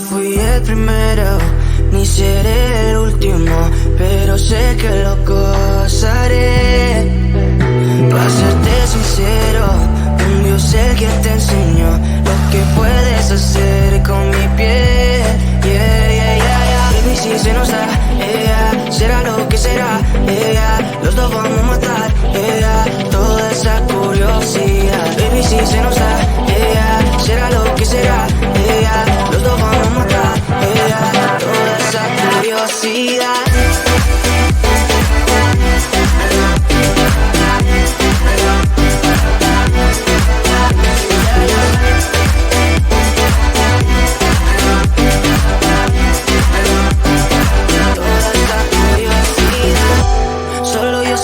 fui el primero, ni seré el último, pero sé que lo gozaré. Para serte sincero, un Dios el que te enseñó lo que puedes hacer con mi piel. Yeah, yeah, yeah, yeah. Baby, si se nos da, yeah, será lo que será, yeah, los dos vamos a matar, yeah, toda esa curiosidad. Baby, si se nos da, yeah, será lo que será, yeah, los dos vamos a matar, yeah, toda esa curiosidad.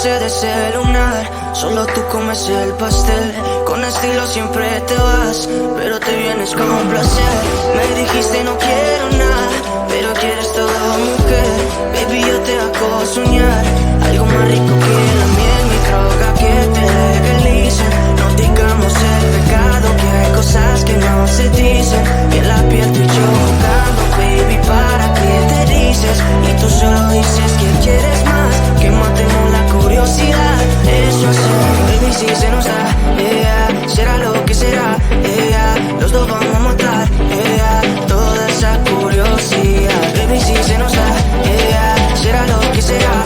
De celular, solo tú comes el pastel. Con estilo siempre te vas, pero te vienes con un placer. Me dijiste no quiero nada, pero quieres toda mujer. Baby, yo te hago soñar algo más rico que la miel, mi droga que te legalice. No digamos el pecado, que hay cosas que no se dicen. Y en la piel tú y yo jugando, baby, ¿para qué te dices? Y tú solo dices que quieres más, que matemos la curiosidad. Eso es, baby, si se nos da, yeah, será lo que será, yeah, los dos vamos a matar, yeah, toda esa curiosidad. Baby, si se nos da, yeah, será lo que será,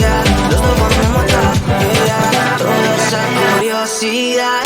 yeah, los dos vamos a matar, yeah, toda esa curiosidad.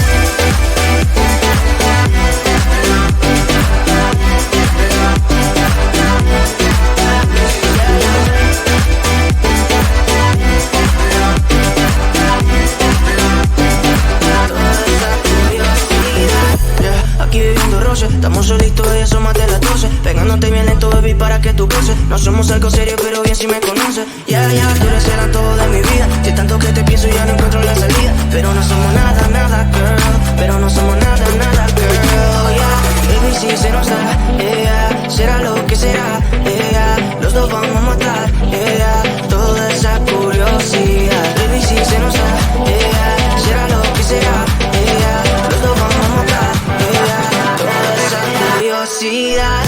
Estamos solitos y eso más de las 12. Pegándote bien lento, baby, para que tú goces. No somos algo serio, pero bien si me conoces. Ya, yeah, tú eres el antojo de mi vida. Si tanto que te pienso ya no encuentro la salida. Pero no somos nada, nada, girl. Pero no somos nada, nada, girl. Yeah, baby, si se nos da, yeah, será lo que será, yeah, los dos vamos a matar, yeah, toda esa curiosidad. Baby, si se nos da, yeah, será lo que será, yeah, los dos vamos a matar, yeah, toda esa curiosidad.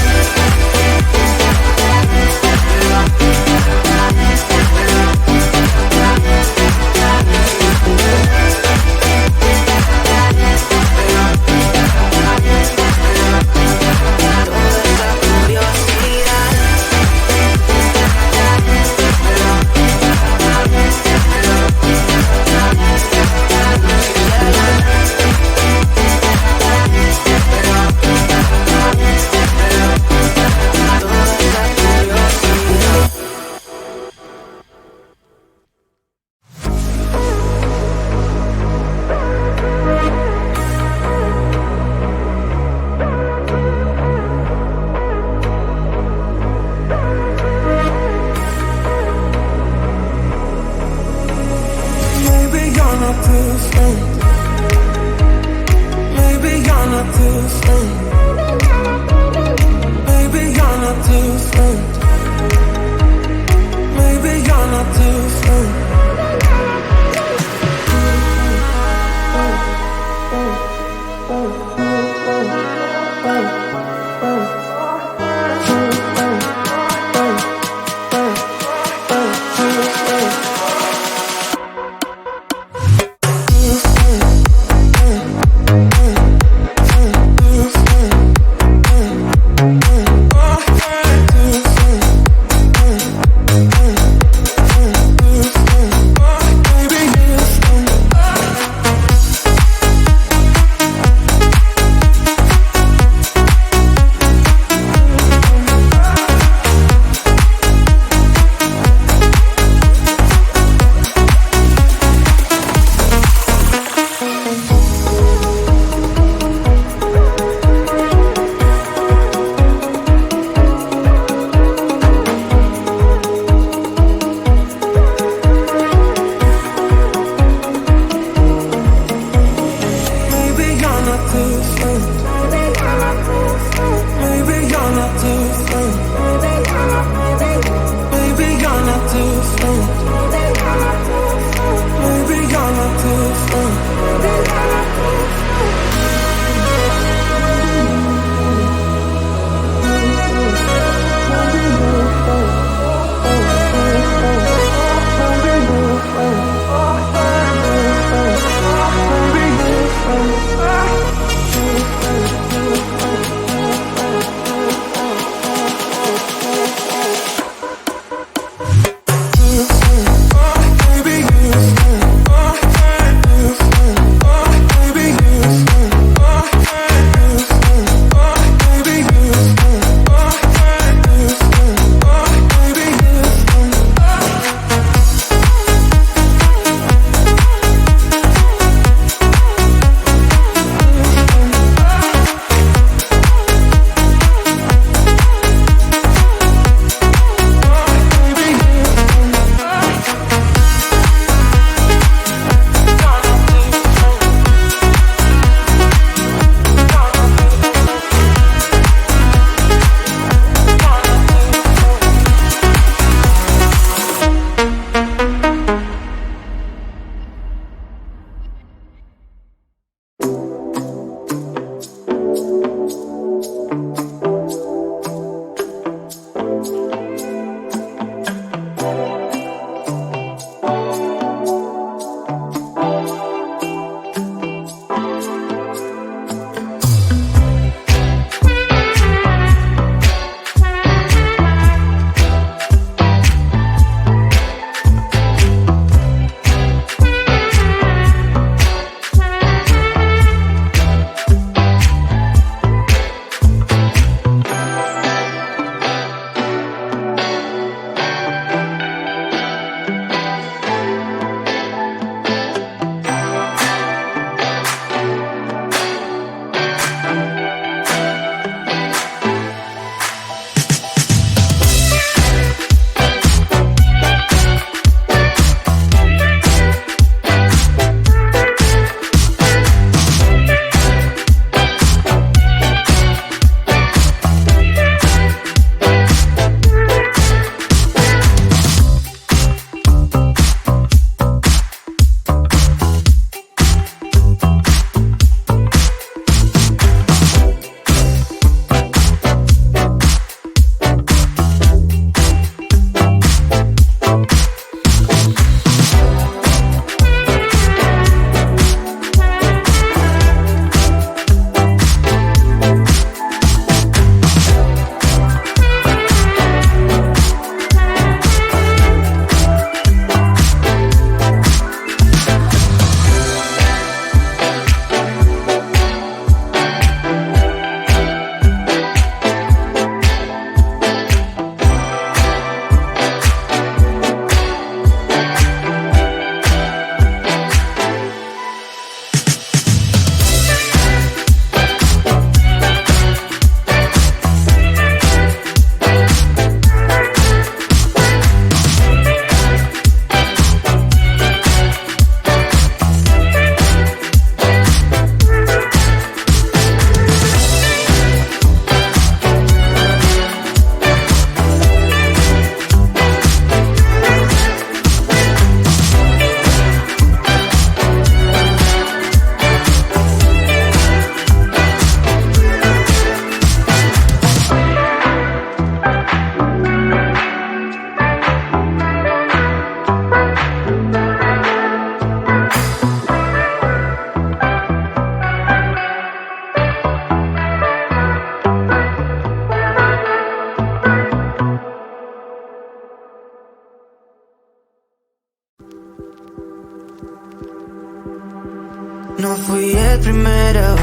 No fui el primero,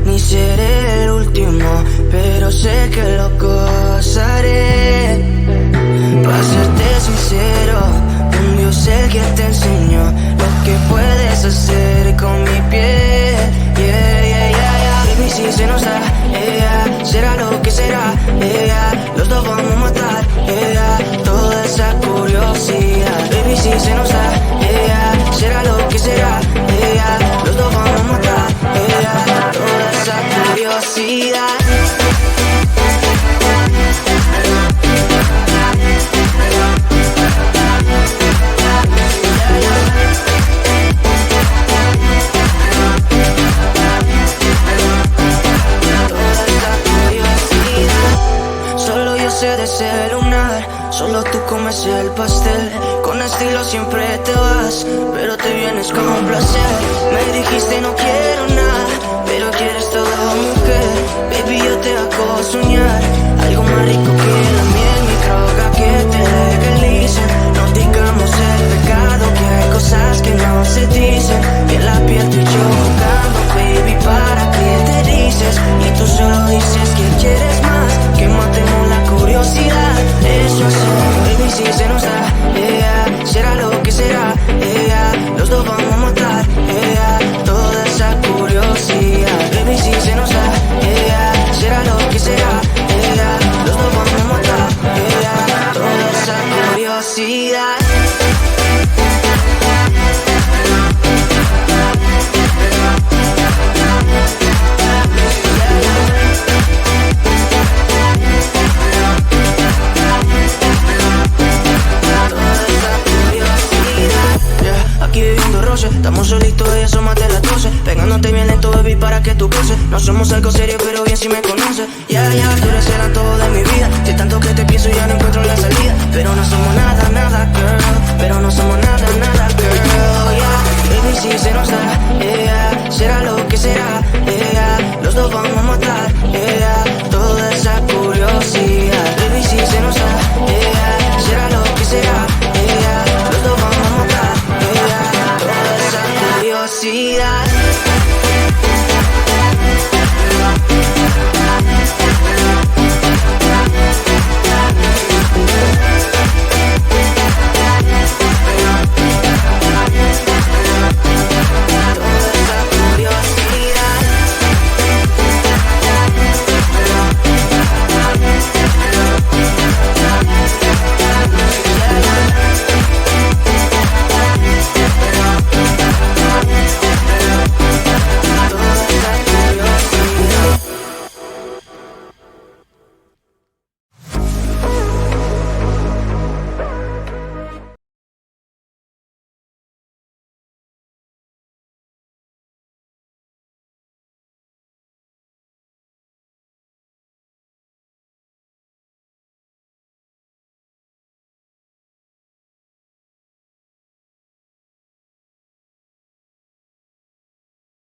ni seré el último, pero sé que lo gozaré. Para serte sincero, un Dios el que te enseñó lo que puedes hacer con mi piel. Yeah, yeah, yeah, yeah. Baby, si se nos da, yeah, será lo que será, yeah, los dos vamos a matar, yeah, toda esa curiosidad. Baby, si se nos da, yeah, será lo que será, yeah, los dos vamos a matar, yeah, toda esa curiosidad. De ese lunar, solo tú comes el pastel. Con estilo siempre te vas, pero te vienes con un placer. Me dijiste no quiero nada, pero quieres todo, mujer. Baby, yo te hago soñar algo más rico que la miel, mi droga que te legalicen. No digamos el pecado, que hay cosas que no se dicen. Y en la piel tú y yo jugando, baby, ¿para qué te dices? Y tú solo dices que quieres más, que matemos la curiosidad. Eso es, baby, si se nos da, yeah, será lo que será, yeah, los dos vamos a matar, yeah, toda esa curiosidad. Baby, si se nos da, yeah, será lo que será, yeah, los dos vamos a matar, yeah, toda esa curiosidad. Aquí viviendo roce, estamos solitos y asómate las 12. Pegándote bien lento, baby, para que tú goces. No somos algo serio, pero bien si me conoces. Ya, ya, tú eres el todo de mi vida. De tanto que te pienso ya no encuentro la salida. Pero no somos nada, nada, girl. Pero no somos nada, nada, girl. Yeah, baby, si se nos da, yeah, será lo que será, yeah, los dos vamos a matar, yeah, toda esa curiosidad. Baby, si se nos da, yeah, será lo que será, yeah, los dos vamos a matar, yeah, toda esa curiosidad.